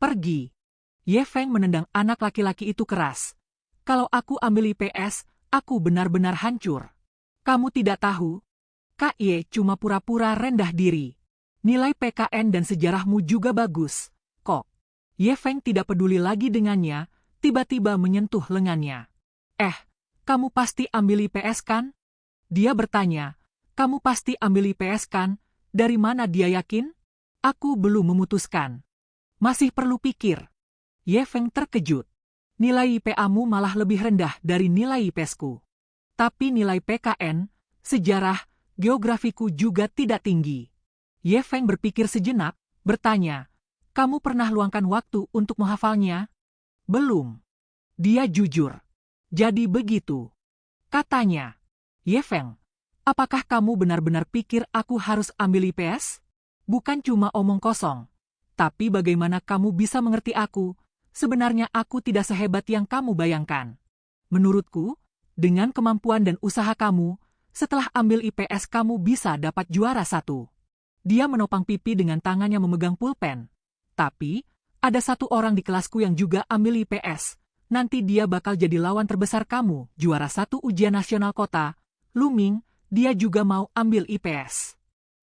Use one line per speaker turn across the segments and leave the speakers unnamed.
Pergi. Ye Feng menendang anak laki-laki itu keras. Kalau aku ambil IPS, aku benar-benar hancur. Kamu tidak tahu? Kak Ye cuma pura-pura rendah diri. Nilai PKN dan sejarahmu juga bagus. Kok? Ye Feng tidak peduli lagi dengannya, tiba-tiba menyentuh lengannya. Kamu pasti ambil IPS kan? Dia bertanya, kamu pasti ambil IPS kan? Dari mana dia yakin? Aku belum memutuskan. Masih perlu pikir. Ye Feng terkejut. Nilai IPA-mu malah lebih rendah dari nilai IPS-ku. Tapi nilai PKN, sejarah, geografiku juga tidak tinggi. Ye Feng berpikir sejenak, bertanya, kamu pernah luangkan waktu untuk menghafalnya? Belum. Dia jujur. Jadi begitu. Katanya, Ye Feng, apakah kamu benar-benar pikir aku harus ambil IPS? Bukan cuma omong kosong. Tapi bagaimana kamu bisa mengerti aku? Sebenarnya aku tidak sehebat yang kamu bayangkan. Menurutku, dengan kemampuan dan usaha kamu, setelah ambil IPS kamu bisa dapat juara 1. Dia menopang pipi dengan tangannya memegang pulpen. Tapi, ada satu orang di kelasku yang juga ambil IPS. Nanti dia bakal jadi lawan terbesar kamu, juara 1 ujian nasional kota. Lu Ming, dia juga mau ambil IPS.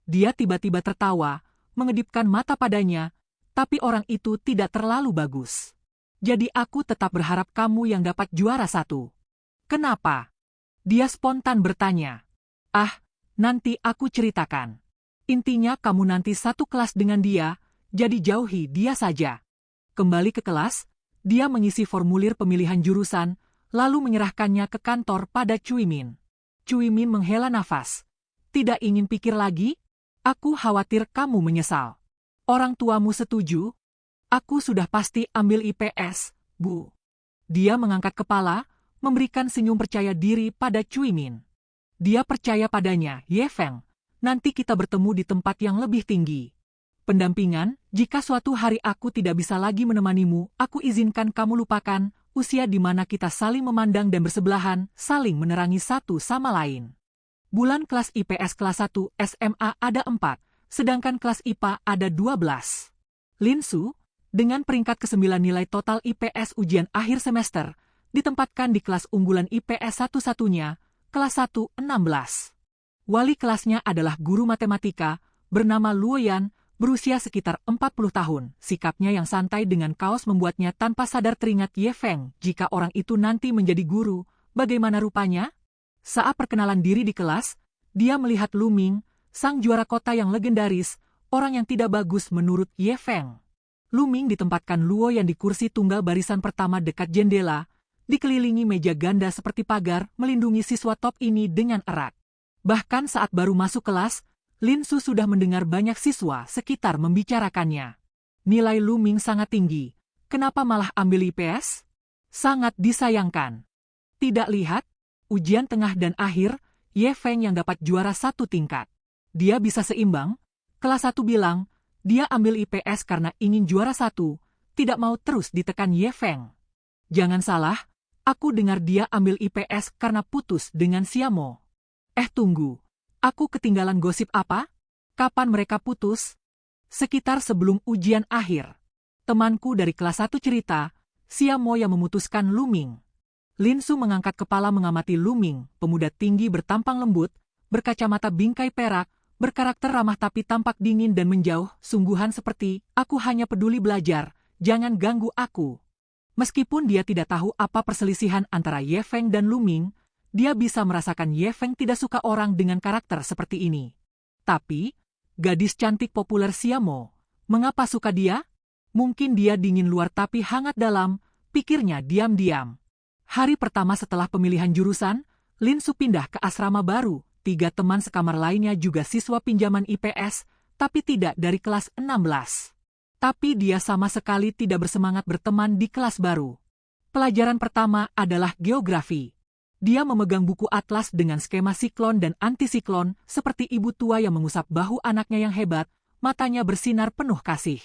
Dia tiba-tiba tertawa, mengedipkan mata padanya, tapi orang itu tidak terlalu bagus. Jadi aku tetap berharap kamu yang dapat juara 1. Kenapa? Dia spontan bertanya. Nanti aku ceritakan. Intinya kamu nanti satu kelas dengan dia, jadi jauhi dia saja. Kembali ke kelas, dia mengisi formulir pemilihan jurusan, lalu menyerahkannya ke kantor pada Cui Min. Cui Min menghela nafas. Tidak ingin pikir lagi? Aku khawatir kamu menyesal. Orang tuamu setuju? Aku sudah pasti ambil IPS, Bu. Dia mengangkat kepala, memberikan senyum percaya diri pada Cui Min. Dia percaya padanya, Ye Feng. Nanti kita bertemu di tempat yang lebih tinggi. Pendampingan, jika suatu hari aku tidak bisa lagi menemanimu, aku izinkan kamu lupakan usia di mana kita saling memandang dan bersebelahan, saling menerangi satu sama lain. Bulan kelas IPS kelas 1 SMA ada 4, sedangkan kelas IPA ada 12. Lin Su, dengan peringkat ke-9 nilai total IPS ujian akhir semester, ditempatkan di kelas unggulan IPS satu-satunya, kelas 1 16. Wali kelasnya adalah guru matematika, bernama Luo Yan, berusia sekitar 40 tahun. Sikapnya yang santai dengan kaos membuatnya tanpa sadar teringat Ye Feng. Jika orang itu nanti menjadi guru, bagaimana rupanya? Saat perkenalan diri di kelas, dia melihat Lu Ming, sang juara kota yang legendaris, orang yang tidak bagus menurut Ye Feng. Lu Ming ditempatkan Luo Yan di kursi tunggal barisan pertama dekat jendela, dikelilingi meja ganda seperti pagar, melindungi siswa top ini dengan erat. Bahkan saat baru masuk kelas, Lin Su sudah mendengar banyak siswa sekitar membicarakannya. Nilai Lu Ming sangat tinggi. Kenapa malah ambil IPS? Sangat disayangkan. Tidak lihat? Ujian tengah dan akhir, Ye Feng yang dapat juara 1 tingkat. Dia bisa seimbang? Kelas 1 bilang, dia ambil IPS karena ingin juara 1, tidak mau terus ditekan Ye Feng. Jangan salah, aku dengar dia ambil IPS karena putus dengan Siamo. Tunggu. Aku ketinggalan gosip apa? Kapan mereka putus? Sekitar sebelum ujian akhir. Temanku dari kelas 1 cerita, Siamo yang memutuskan Lu Ming. Lin Su mengangkat kepala mengamati Lu Ming, pemuda tinggi bertampang lembut, berkacamata bingkai perak, berkarakter ramah tapi tampak dingin dan menjauh, sungguhan seperti, aku hanya peduli belajar, jangan ganggu aku. Meskipun dia tidak tahu apa perselisihan antara Ye Feng dan Lu Ming, dia bisa merasakan Ye Feng tidak suka orang dengan karakter seperti ini. Tapi, gadis cantik populer Siamo, mengapa suka dia? Mungkin dia dingin luar tapi hangat dalam, pikirnya diam-diam. Hari pertama setelah pemilihan jurusan, Lin Su pindah ke asrama baru, 3 teman sekamar lainnya juga siswa pinjaman IPS, tapi tidak dari kelas 16. Tapi dia sama sekali tidak bersemangat berteman di kelas baru. Pelajaran pertama adalah geografi. Dia memegang buku atlas dengan skema siklon dan antisiklon, seperti ibu tua yang mengusap bahu anaknya yang hebat, matanya bersinar penuh kasih.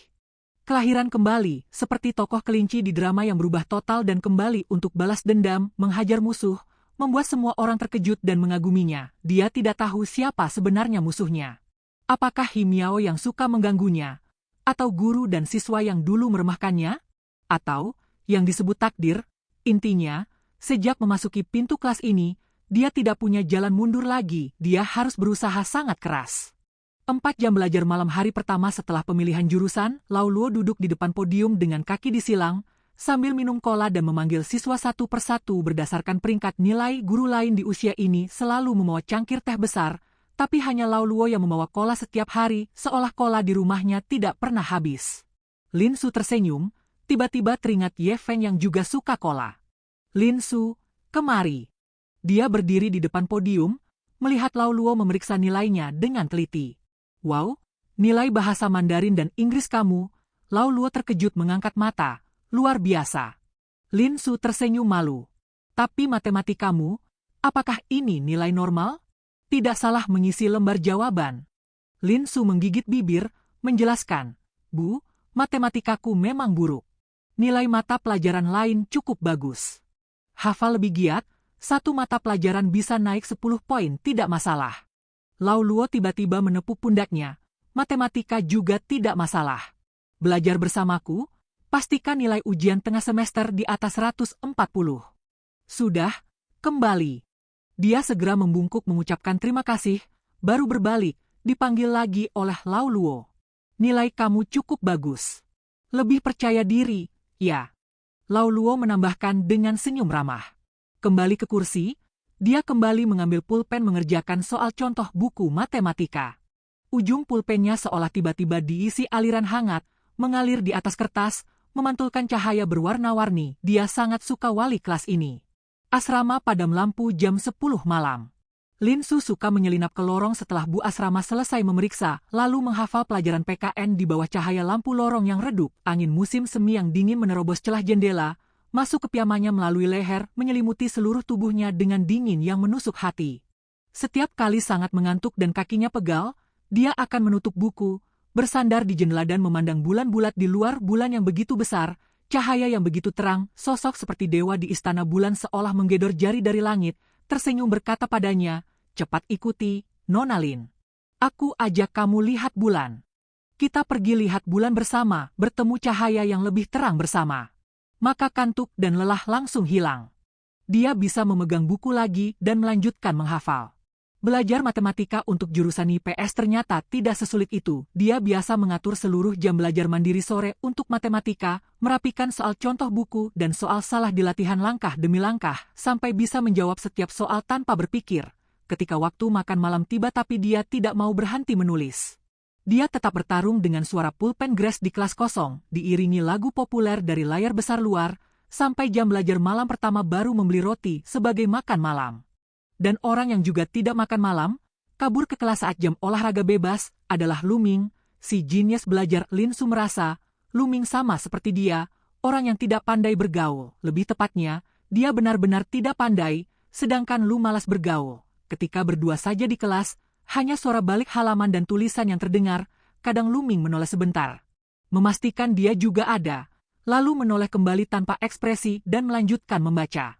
Kelahiran kembali, seperti tokoh kelinci di drama yang berubah total dan kembali untuk balas dendam, menghajar musuh, membuat semua orang terkejut dan mengaguminya. Dia tidak tahu siapa sebenarnya musuhnya. Apakah Himiao yang suka mengganggunya? Atau guru dan siswa yang dulu meremehkannya? Atau, yang disebut takdir? Intinya, sejak memasuki pintu kelas ini, dia tidak punya jalan mundur lagi, dia harus berusaha sangat keras. 4 jam belajar malam hari pertama setelah pemilihan jurusan, Lao Luo duduk di depan podium dengan kaki disilang, sambil minum cola dan memanggil siswa satu persatu berdasarkan peringkat nilai. Guru lain di usia ini selalu membawa cangkir teh besar, tapi hanya Lao Luo yang membawa cola setiap hari, seolah cola di rumahnya tidak pernah habis. Lin Su tersenyum, tiba-tiba teringat Ye Feng yang juga suka cola. Lin Su, kemari. Dia berdiri di depan podium, melihat Lao Luo memeriksa nilainya dengan teliti. Wow, nilai bahasa Mandarin dan Inggris kamu. Lao Luo terkejut mengangkat mata. Luar biasa. Lin Su tersenyum malu. Tapi matematikamu, apakah ini nilai normal? Tidak salah mengisi lembar jawaban. Lin Su menggigit bibir, menjelaskan, Bu, matematikaku memang buruk. Nilai mata pelajaran lain cukup bagus. Hafal lebih giat, satu mata pelajaran bisa naik 10 poin tidak masalah. Lao Luo tiba-tiba menepuk pundaknya. Matematika juga tidak masalah. Belajar bersamaku, pastikan nilai ujian tengah semester di atas 140. Sudah, kembali. Dia segera membungkuk mengucapkan terima kasih, baru berbalik, dipanggil lagi oleh Lao Luo. Nilai kamu cukup bagus. Lebih percaya diri, ya. Lao Luo menambahkan dengan senyum ramah. Kembali ke kursi, dia kembali mengambil pulpen mengerjakan soal contoh buku matematika. Ujung pulpennya seolah tiba-tiba diisi aliran hangat, mengalir di atas kertas, memantulkan cahaya berwarna-warni. Dia sangat suka wali kelas ini. Asrama padam lampu jam 10 malam. Lin Su suka menyelinap ke lorong setelah Bu asrama selesai memeriksa, lalu menghafal pelajaran PKN di bawah cahaya lampu lorong yang redup. Angin musim semi yang dingin menerobos celah jendela, masuk ke piyamanya melalui leher, menyelimuti seluruh tubuhnya dengan dingin yang menusuk hati. Setiap kali sangat mengantuk dan kakinya pegal, dia akan menutup buku, bersandar di jendela dan memandang bulan bulat di luar. Bulan yang begitu besar, cahaya yang begitu terang, sosok seperti dewa di istana bulan seolah menggedor jari dari langit, tersenyum berkata padanya, cepat ikuti, Nona Lin. Aku ajak kamu lihat bulan. Kita pergi lihat bulan bersama, bertemu cahaya yang lebih terang bersama. Maka kantuk dan lelah langsung hilang. Dia bisa memegang buku lagi dan melanjutkan menghafal. Belajar matematika untuk jurusan IPS ternyata tidak sesulit itu. Dia biasa mengatur seluruh jam belajar mandiri sore untuk matematika, merapikan soal contoh buku dan soal salah di latihan langkah demi langkah, sampai bisa menjawab setiap soal tanpa berpikir. Ketika waktu makan malam tiba tapi dia tidak mau berhenti menulis. Dia tetap bertarung dengan suara pulpen gres di kelas kosong, diiringi lagu populer dari layar besar luar, sampai jam belajar malam pertama baru membeli roti sebagai makan malam. Dan orang yang juga tidak makan malam, kabur ke kelas saat jam olahraga bebas, adalah Lu Ming, si jenius belajar. Lin Su merasa, Lu Ming sama seperti dia, orang yang tidak pandai bergaul. Lebih tepatnya, dia benar-benar tidak pandai, sedangkan Lu malas bergaul. Ketika berdua saja di kelas, hanya suara balik halaman dan tulisan yang terdengar. Kadang Lu Ming menoleh sebentar, memastikan dia juga ada, lalu menoleh kembali tanpa ekspresi dan melanjutkan membaca.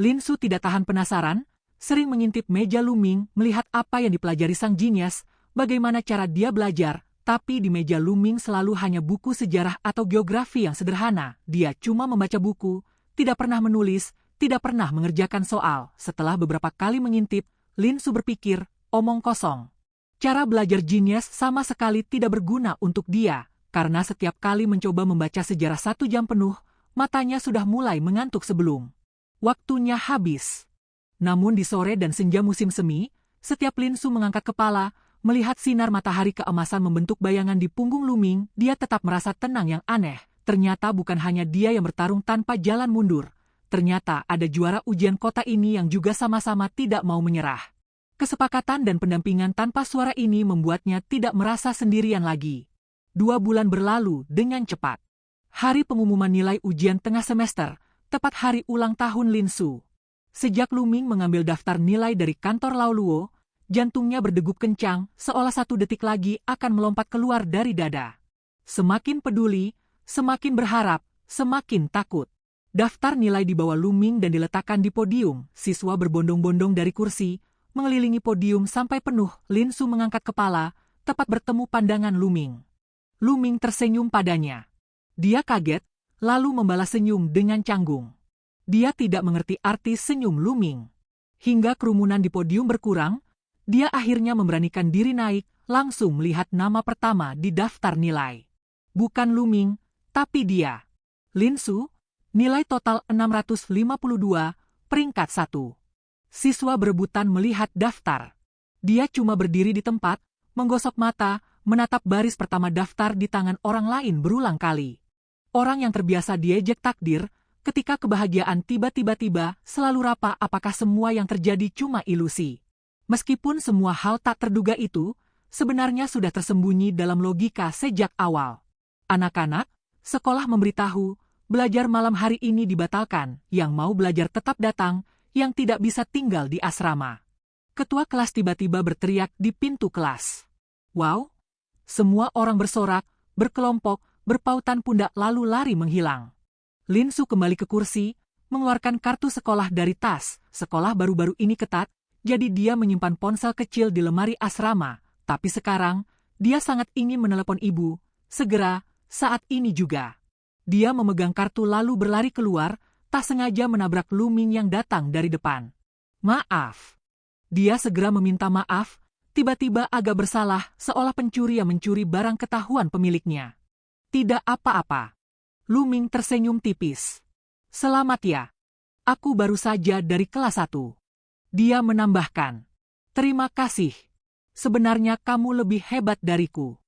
Lin Su tidak tahan penasaran, sering mengintip meja Lu Ming, melihat apa yang dipelajari sang jenius, bagaimana cara dia belajar, tapi di meja Lu Ming selalu hanya buku sejarah atau geografi yang sederhana. Dia cuma membaca buku, tidak pernah menulis, tidak pernah mengerjakan soal. Setelah beberapa kali mengintip, Lin Su berpikir, omong kosong. Cara belajar jenius sama sekali tidak berguna untuk dia, karena setiap kali mencoba membaca sejarah 1 jam penuh, matanya sudah mulai mengantuk sebelum waktunya habis. Namun di sore dan senja musim semi, setiap Lin Su mengangkat kepala, melihat sinar matahari keemasan membentuk bayangan di punggung Lu Ming, dia tetap merasa tenang. Yang aneh, ternyata bukan hanya dia yang bertarung tanpa jalan mundur. Ternyata ada juara ujian kota ini yang juga sama-sama tidak mau menyerah. Kesepakatan dan pendampingan tanpa suara ini membuatnya tidak merasa sendirian lagi. 2 bulan berlalu dengan cepat. Hari pengumuman nilai ujian tengah semester, tepat hari ulang tahun Lin Su. Sejak Lu Ming mengambil daftar nilai dari kantor Lao Luo, jantungnya berdegup kencang, seolah 1 detik lagi akan melompat keluar dari dada. Semakin peduli, semakin berharap, semakin takut. Daftar nilai dibawa Lu Ming dan diletakkan di podium. Siswa berbondong-bondong dari kursi, mengelilingi podium sampai penuh. Lin Su mengangkat kepala, tepat bertemu pandangan Lu Ming. Lu Ming tersenyum padanya. Dia kaget, lalu membalas senyum dengan canggung. Dia tidak mengerti arti senyum Lu Ming. Hingga kerumunan di podium berkurang, dia akhirnya memberanikan diri naik, langsung melihat nama pertama di daftar nilai. Bukan Lu Ming, tapi dia. Lin Su, nilai total 652, peringkat 1. Siswa berebutan melihat daftar. Dia cuma berdiri di tempat, menggosok mata, menatap baris pertama daftar di tangan orang lain berulang kali. Orang yang terbiasa diejek takdir, ketika kebahagiaan tiba-tiba selalu rapa apakah semua yang terjadi cuma ilusi. Meskipun semua hal tak terduga itu, sebenarnya sudah tersembunyi dalam logika sejak awal. Anak-anak, sekolah memberitahu, belajar malam hari ini dibatalkan, yang mau belajar tetap datang, yang tidak bisa tinggal di asrama. Ketua kelas tiba-tiba berteriak di pintu kelas. Wow! Semua orang bersorak, berkelompok, berpautan pundak lalu lari menghilang. Lin Su kembali ke kursi, mengeluarkan kartu sekolah dari tas. Sekolah baru-baru ini ketat, jadi dia menyimpan ponsel kecil di lemari asrama. Tapi sekarang, dia sangat ingin menelepon ibu, segera, saat ini juga. Dia memegang kartu lalu berlari keluar, tak sengaja menabrak Lu Ming yang datang dari depan. Maaf. Dia segera meminta maaf, tiba-tiba agak bersalah seolah pencuri yang mencuri barang ketahuan pemiliknya. Tidak apa-apa. Lu Ming tersenyum tipis. Selamat ya. Aku baru saja dari kelas 1. Dia menambahkan. Terima kasih. Sebenarnya kamu lebih hebat dariku.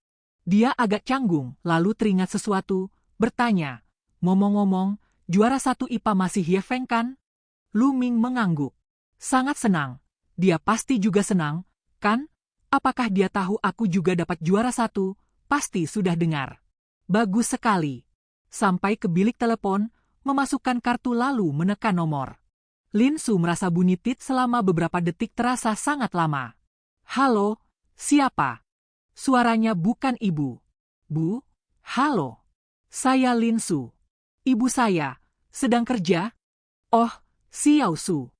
Dia agak canggung, lalu teringat sesuatu, bertanya. Ngomong-ngomong, juara 1 IPA masih Ye Feng kan? Lu Ming mengangguk. Sangat senang. Dia pasti juga senang, kan? Apakah dia tahu aku juga dapat juara 1? Pasti sudah dengar. Bagus sekali. Sampai ke bilik telepon, memasukkan kartu lalu menekan nomor. Lin Su merasa bunyi tit selama beberapa detik terasa sangat lama. Halo, siapa? Suaranya bukan ibu. Bu, halo. Saya Lin Su. Ibu saya, sedang kerja? Oh, Xiao Su.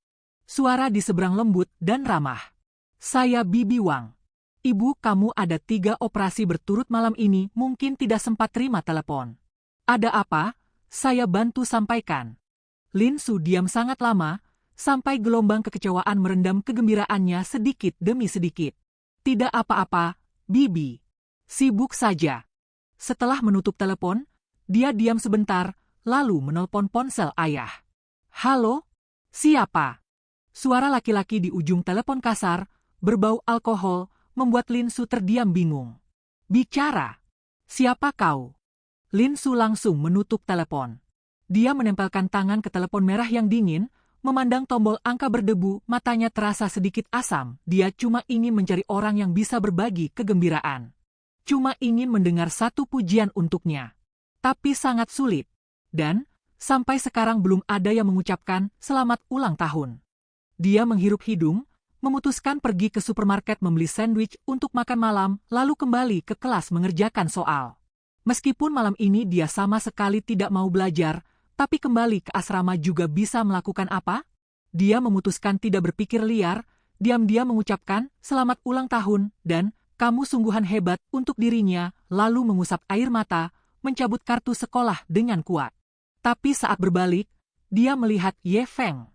Suara di seberang lembut dan ramah. Saya Bibi Wang. Ibu, kamu ada 3 operasi berturut malam ini, mungkin tidak sempat terima telepon. Ada apa? Saya bantu sampaikan. Lin Su diam sangat lama, sampai gelombang kekecewaan merendam kegembiraannya sedikit demi sedikit. Tidak apa-apa, Bibi. Sibuk saja. Setelah menutup telepon, dia diam sebentar, lalu menelpon ponsel ayah. Halo? Siapa? Suara laki-laki di ujung telepon kasar, berbau alkohol, membuat Lin Su terdiam bingung. Bicara. Siapa kau? Lin Su langsung menutup telepon. Dia menempelkan tangan ke telepon merah yang dingin, memandang tombol angka berdebu, matanya terasa sedikit asam. Dia cuma ingin mencari orang yang bisa berbagi kegembiraan. Cuma ingin mendengar satu pujian untuknya. Tapi sangat sulit. Dan, sampai sekarang belum ada yang mengucapkan selamat ulang tahun. Dia menghirup hidung, memutuskan pergi ke supermarket membeli sandwich untuk makan malam, lalu kembali ke kelas mengerjakan soal. Meskipun malam ini dia sama sekali tidak mau belajar, tapi kembali ke asrama juga bisa melakukan apa? Dia memutuskan tidak berpikir liar, diam-diam mengucapkan selamat ulang tahun, dan kamu sungguhan hebat untuk dirinya, lalu mengusap air mata, mencabut kartu sekolah dengan kuat. Tapi saat berbalik, dia melihat Ye Feng.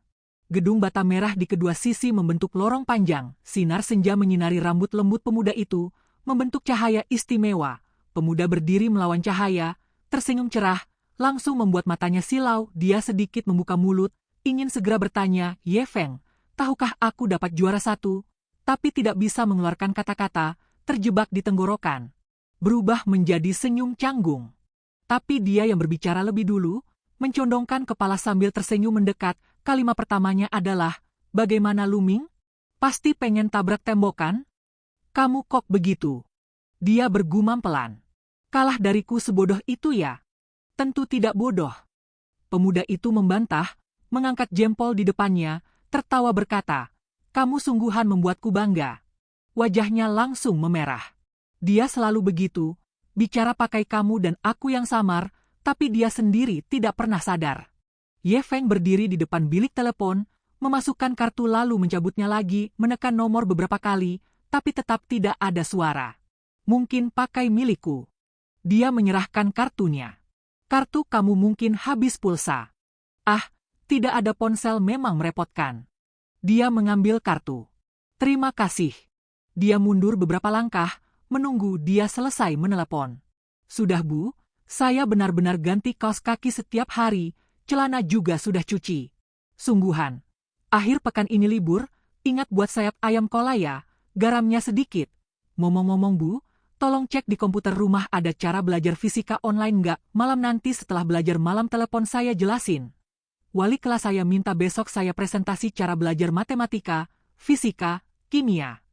Gedung bata merah di kedua sisi membentuk lorong panjang, sinar senja menyinari rambut lembut pemuda itu, membentuk cahaya istimewa. Pemuda berdiri melawan cahaya, tersenyum cerah, langsung membuat matanya silau. Dia sedikit membuka mulut, ingin segera bertanya, Ye Feng, tahukah aku dapat juara 1? Tapi tidak bisa mengeluarkan kata-kata, terjebak di tenggorokan. Berubah menjadi senyum canggung. Tapi dia yang berbicara lebih dulu, mencondongkan kepala sambil tersenyum mendekat. Kalimat pertamanya adalah, bagaimana Lu Ming? Pasti pengen tabrak tembok kan? Kamu kok begitu? Dia bergumam pelan. Kalah dariku sebodoh itu ya? Tentu tidak bodoh. Pemuda itu membantah, mengangkat jempol di depannya, tertawa berkata, kamu sungguhan membuatku bangga. Wajahnya langsung memerah. Dia selalu begitu, bicara pakai kamu dan aku yang samar, tapi dia sendiri tidak pernah sadar. Ye Feng berdiri di depan bilik telepon, memasukkan kartu lalu mencabutnya lagi, menekan nomor beberapa kali, tapi tetap tidak ada suara. Mungkin pakai milikku. Dia menyerahkan kartunya. Kartu kamu mungkin habis pulsa. Ah, tidak ada ponsel memang merepotkan. Dia mengambil kartu. Terima kasih. Dia mundur beberapa langkah, menunggu dia selesai menelepon. Sudah Bu, saya benar-benar ganti kaos kaki setiap hari, celana juga sudah cuci. Sungguhan. Akhir pekan ini libur, ingat buat sayap ayam kolaya, garamnya sedikit. Ngomong-ngomong Bu, tolong cek di komputer rumah ada cara belajar fisika online nggak? Malam nanti setelah belajar malam telepon saya jelasin. Wali kelas saya minta besok saya presentasi cara belajar matematika, fisika, kimia.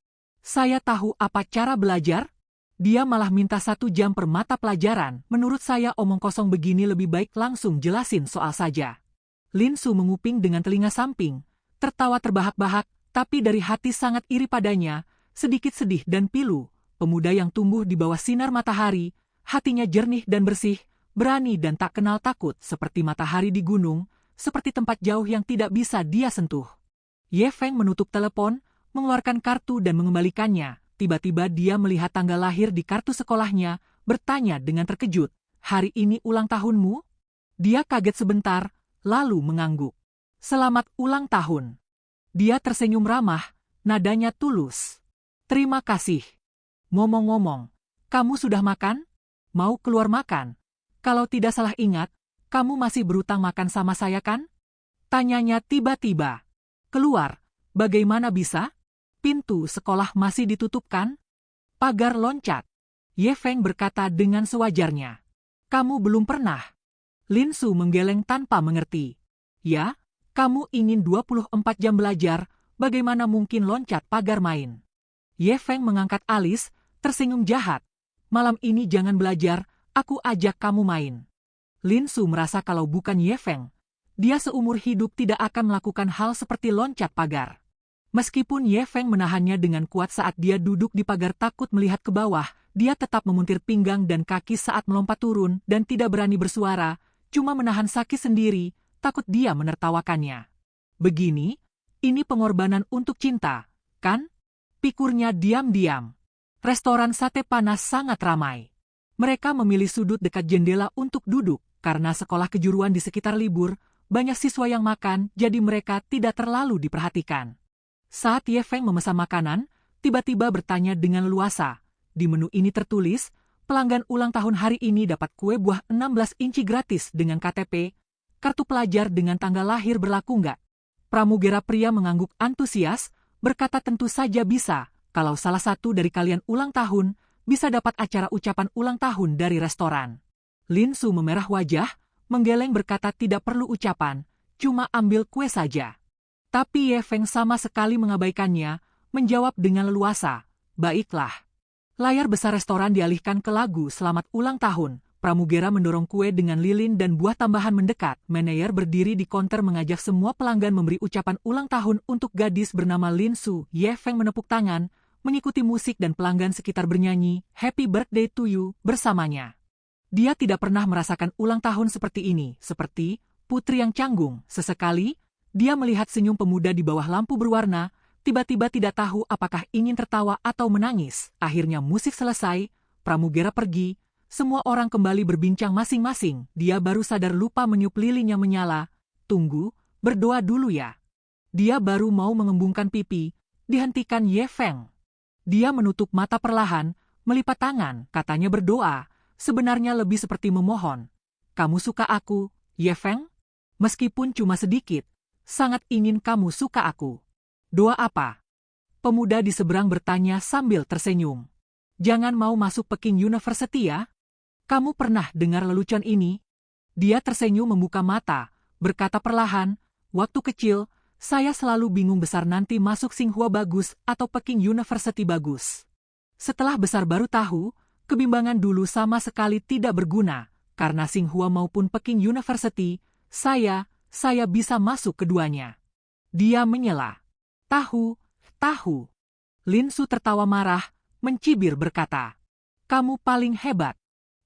Saya tahu apa cara belajar? Dia malah minta 1 jam per mata pelajaran. Menurut saya omong kosong begini lebih baik langsung jelasin soal saja. Lin Su menguping dengan telinga samping, tertawa terbahak-bahak, tapi dari hati sangat iri padanya, sedikit sedih dan pilu. Pemuda yang tumbuh di bawah sinar matahari, hatinya jernih dan bersih, berani dan tak kenal takut seperti matahari di gunung, seperti tempat jauh yang tidak bisa dia sentuh. Ye Feng menutup telepon, mengeluarkan kartu dan mengembalikannya. Tiba-tiba dia melihat tanggal lahir di kartu sekolahnya, bertanya dengan terkejut, "Hari ini ulang tahunmu?" Dia kaget sebentar, lalu mengangguk. "Selamat ulang tahun." Dia tersenyum ramah, nadanya tulus. "Terima kasih. Ngomong-ngomong, kamu sudah makan? Mau keluar makan? Kalau tidak salah ingat, kamu masih berutang makan sama saya kan?" Tanyanya tiba-tiba. "Keluar? Bagaimana bisa? Pintu sekolah masih ditutup kan?" "Pagar loncat." Ye Feng berkata dengan sewajarnya. "Kamu belum pernah." Lin Su menggeleng tanpa mengerti. "Ya, kamu ingin 24 jam belajar, bagaimana mungkin loncat pagar main?" Ye Feng mengangkat alis, tersenyum jahat. "Malam ini jangan belajar, aku ajak kamu main." Lin Su merasa kalau bukan Ye Feng, dia seumur hidup tidak akan melakukan hal seperti loncat pagar. Meskipun Ye Feng menahannya dengan kuat saat dia duduk di pagar takut melihat ke bawah, dia tetap memuntir pinggang dan kaki saat melompat turun dan tidak berani bersuara, cuma menahan sakit sendiri, takut dia menertawakannya. "Begini, ini pengorbanan untuk cinta, kan?" Pikurnya diam-diam. Restoran sate panas sangat ramai. Mereka memilih sudut dekat jendela untuk duduk, karena sekolah kejuruan di sekitar libur, banyak siswa yang makan, jadi mereka tidak terlalu diperhatikan. Saat Ye Feng memesan makanan, tiba-tiba bertanya dengan leluasa. Di menu ini tertulis, pelanggan ulang tahun hari ini dapat kue buah 16 inci gratis dengan KTP, kartu pelajar dengan tanggal lahir berlaku nggak? Pramugera pria mengangguk antusias, berkata tentu saja bisa, kalau salah satu dari kalian ulang tahun, bisa dapat acara ucapan ulang tahun dari restoran. Lin Su memerah wajah, menggeleng berkata tidak perlu ucapan, cuma ambil kue saja. Tapi Ye Feng sama sekali mengabaikannya, menjawab dengan leluasa, "Baiklah." Layar besar restoran dialihkan ke lagu Selamat Ulang Tahun. Pramugera mendorong kue dengan lilin dan buah tambahan mendekat. Manajer berdiri di konter mengajak semua pelanggan memberi ucapan ulang tahun untuk gadis bernama Lin Su. Ye Feng menepuk tangan, mengikuti musik dan pelanggan sekitar bernyanyi, "Happy Birthday to You" bersamanya. Dia tidak pernah merasakan ulang tahun seperti ini, seperti putri yang canggung. Sesekali, dia melihat senyum pemuda di bawah lampu berwarna, tiba-tiba tidak tahu apakah ingin tertawa atau menangis. Akhirnya musik selesai, pramugera pergi, semua orang kembali berbincang masing-masing. Dia baru sadar lupa meniup lilin yang menyala. "Tunggu, berdoa dulu ya." Dia baru mau mengembungkan pipi, dihentikan Ye Feng. Dia menutup mata perlahan, melipat tangan, katanya berdoa, sebenarnya lebih seperti memohon. "Kamu suka aku, Ye Feng? Meskipun cuma sedikit, sangat ingin kamu suka aku." "Doa apa?" Pemuda di seberang bertanya sambil tersenyum. "Jangan mau masuk Peking University ya? Kamu pernah dengar lelucon ini?" Dia tersenyum membuka mata, berkata perlahan, "Waktu kecil, saya selalu bingung besar nanti masuk Tsinghua bagus atau Peking University bagus. Setelah besar baru tahu, kebimbangan dulu sama sekali tidak berguna, karena Tsinghua maupun Peking University, saya bisa masuk keduanya." Dia menyela. "Tahu. Lin Su tertawa marah, mencibir berkata, "Kamu paling hebat.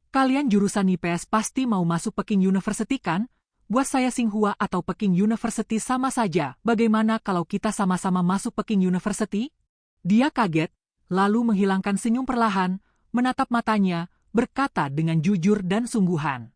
Kalian jurusan IPS pasti mau masuk Peking University kan? Buat saya Tsinghua atau Peking University sama saja, bagaimana kalau kita sama-sama masuk Peking University?" Dia kaget, lalu menghilangkan senyum perlahan, menatap matanya, berkata dengan jujur dan sungguhan.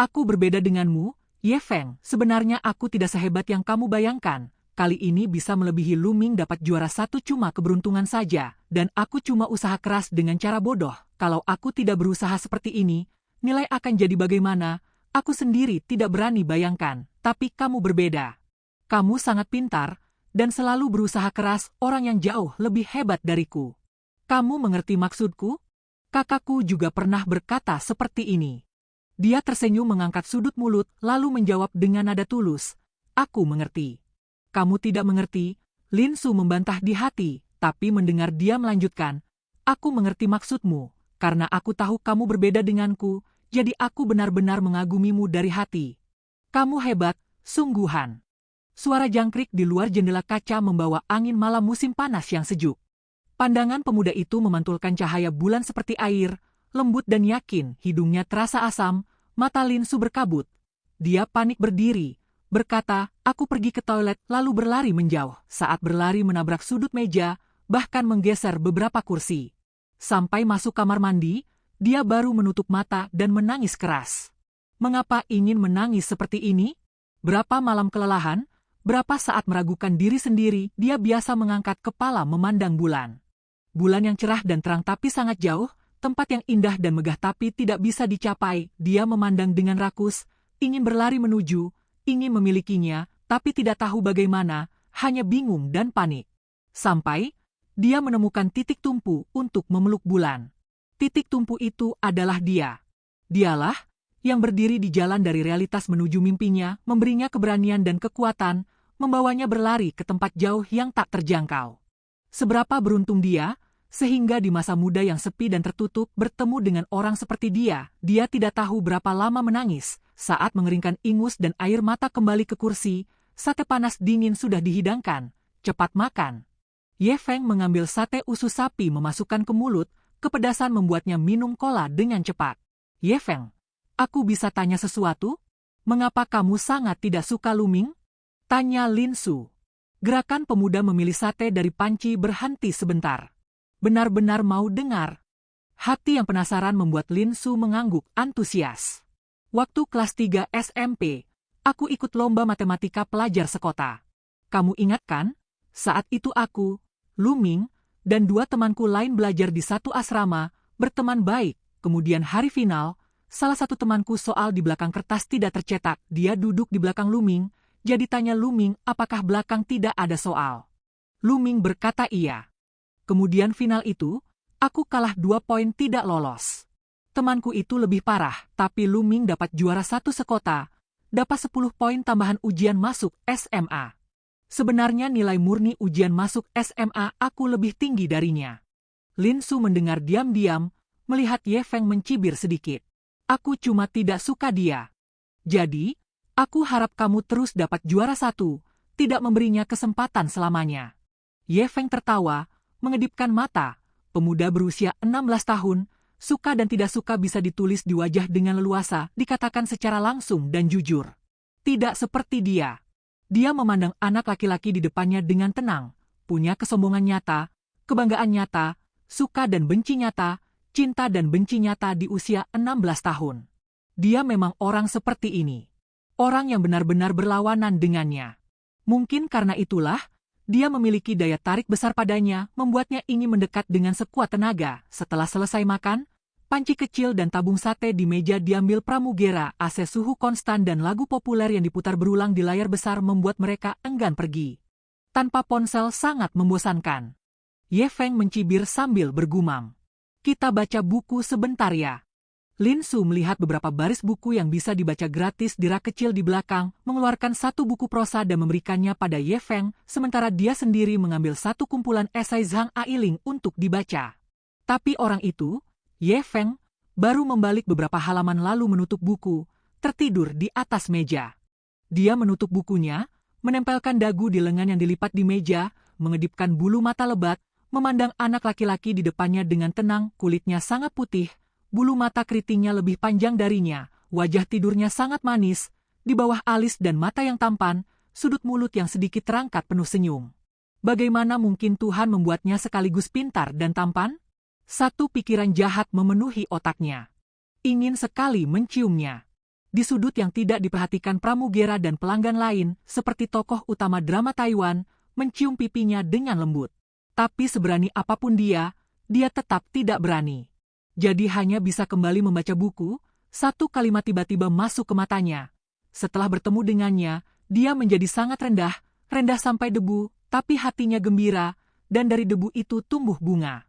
Aku berbeda denganmu, Ye Feng. Sebenarnya aku tidak sehebat yang kamu bayangkan. Kali ini bisa melebihi Lu Ming dapat juara 1 cuma keberuntungan saja, dan aku cuma usaha keras dengan cara bodoh. Kalau aku tidak berusaha seperti ini, nilai akan jadi bagaimana? Aku sendiri tidak berani bayangkan, tapi kamu berbeda. Kamu sangat pintar, dan selalu berusaha keras, orang yang jauh lebih hebat dariku. Kamu mengerti maksudku? Kakakku juga pernah berkata seperti ini. Dia tersenyum mengangkat sudut mulut, lalu menjawab dengan nada tulus. Aku mengerti. Kamu tidak mengerti, Lin Su membantah di hati, tapi mendengar dia melanjutkan. Aku mengerti maksudmu, karena aku tahu kamu berbeda denganku, jadi aku benar-benar mengagumimu dari hati. Kamu hebat, sungguhan. Suara jangkrik di luar jendela kaca membawa angin malam musim panas yang sejuk. Pandangan pemuda itu memantulkan cahaya bulan seperti air, lembut dan yakin, hidungnya terasa asam, mata Lin Su berkabut. Dia panik berdiri, berkata, aku pergi ke toilet lalu berlari menjauh. Saat berlari menabrak sudut meja, bahkan menggeser beberapa kursi. Sampai masuk kamar mandi, dia baru menutup mata dan menangis keras. Mengapa ingin menangis seperti ini? Berapa malam kelelahan, berapa saat meragukan diri sendiri, dia biasa mengangkat kepala memandang bulan. Bulan yang cerah dan terang tapi sangat jauh, tempat yang indah dan megah tapi tidak bisa dicapai. Dia memandang dengan rakus, ingin berlari menuju, ingin memilikinya, tapi tidak tahu bagaimana, hanya bingung dan panik. Sampai, dia menemukan titik tumpu untuk memeluk bulan. Titik tumpu itu adalah dia. Dialah yang berdiri di jalan dari realitas menuju mimpinya, memberinya keberanian dan kekuatan, membawanya berlari ke tempat jauh yang tak terjangkau. Seberapa beruntung dia, sehingga di masa muda yang sepi dan tertutup bertemu dengan orang seperti dia. Dia tidak tahu berapa lama menangis, saat mengeringkan ingus dan air mata kembali ke kursi, sate panas dingin sudah dihidangkan, cepat makan. Ye Feng mengambil sate usus sapi memasukkan ke mulut, kepedasan membuatnya minum cola dengan cepat. Ye Feng, aku bisa tanya sesuatu? Mengapa kamu sangat tidak suka Lu Ming? Tanya Lin Su. Gerakan pemuda memilih sate dari panci berhenti sebentar. Benar-benar mau dengar. Hati yang penasaran membuat Lin Su mengangguk antusias. Waktu kelas 3 SMP, aku ikut lomba matematika pelajar sekota. Kamu ingat kan? Saat itu aku, Lu Ming, dan 2 temanku lain belajar di satu asrama, berteman baik. Kemudian hari final, salah satu temanku soal di belakang kertas tidak tercetak. Dia duduk di belakang Lu Ming. Jadi tanya Lu Ming apakah belakang tidak ada soal. Lu Ming berkata iya. Kemudian final itu, aku kalah 2 poin tidak lolos. Temanku itu lebih parah, tapi Lu Ming dapat juara 1 sekota, dapat 10 poin tambahan ujian masuk SMA. Sebenarnya nilai murni ujian masuk SMA aku lebih tinggi darinya. Lin Su mendengar diam-diam, melihat Ye Feng mencibir sedikit. Aku cuma tidak suka dia. Jadi, aku harap kamu terus dapat juara 1, tidak memberinya kesempatan selamanya. Ye Feng tertawa, mengedipkan mata. Pemuda berusia 16 tahun, suka dan tidak suka bisa ditulis di wajah dengan leluasa, dikatakan secara langsung dan jujur. Tidak seperti dia. Dia memandang anak laki-laki di depannya dengan tenang, punya kesombongan nyata, kebanggaan nyata, suka dan benci nyata, cinta dan benci nyata di usia 16 tahun. Dia memang orang seperti ini. Orang yang benar-benar berlawanan dengannya. Mungkin karena itulah, dia memiliki daya tarik besar padanya, membuatnya ingin mendekat dengan sekuat tenaga. Setelah selesai makan, panci kecil dan tabung sate di meja diambil pramugera, AC suhu konstan dan lagu populer yang diputar berulang di layar besar membuat mereka enggan pergi. Tanpa ponsel sangat membosankan. Ye Feng mencibir sambil bergumam. Kita baca buku sebentar ya. Lin Su melihat beberapa baris buku yang bisa dibaca gratis di rak kecil di belakang, mengeluarkan 1 buku prosa dan memberikannya pada Ye Feng, sementara dia sendiri mengambil 1 kumpulan esai Zhang Ailing untuk dibaca. Tapi orang itu, Ye Feng, baru membalik beberapa halaman lalu menutup buku, tertidur di atas meja. Dia menutup bukunya, menempelkan dagu di lengan yang dilipat di meja, mengedipkan bulu mata lebat, memandang anak laki-laki di depannya dengan tenang, kulitnya sangat putih, bulu mata keritingnya lebih panjang darinya, wajah tidurnya sangat manis, di bawah alis dan mata yang tampan, sudut mulut yang sedikit terangkat penuh senyum. Bagaimana mungkin Tuhan membuatnya sekaligus pintar dan tampan? Satu pikiran jahat memenuhi otaknya. Ingin sekali menciumnya. Di sudut yang tidak diperhatikan pramugera dan pelanggan lain, seperti tokoh utama drama Taiwan, mencium pipinya dengan lembut. Tapi seberani apapun dia tetap tidak berani. Jadi hanya bisa kembali membaca buku. Satu kalimat tiba-tiba masuk ke matanya. Setelah bertemu dengannya, dia menjadi sangat rendah sampai debu, tapi hatinya gembira, dan dari debu itu tumbuh bunga.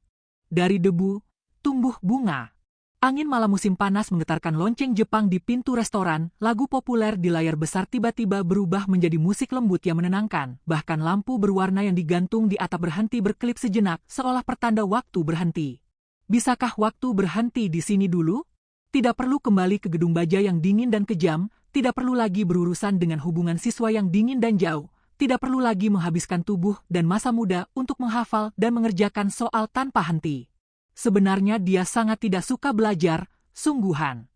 Dari debu, tumbuh bunga. Angin malam musim panas menggetarkan lonceng Jepang di pintu restoran, lagu populer di layar besar tiba-tiba berubah menjadi musik lembut yang menenangkan, bahkan lampu berwarna yang digantung di atap berhenti berkelip sejenak, seolah pertanda waktu berhenti. Bisakah waktu berhenti di sini dulu? Tidak perlu kembali ke gedung baja yang dingin dan kejam, tidak perlu lagi berurusan dengan hubungan siswa yang dingin dan jauh, tidak perlu lagi menghabiskan tubuh dan masa muda untuk menghafal dan mengerjakan soal tanpa henti. Sebenarnya dia sangat tidak suka belajar, sungguhan.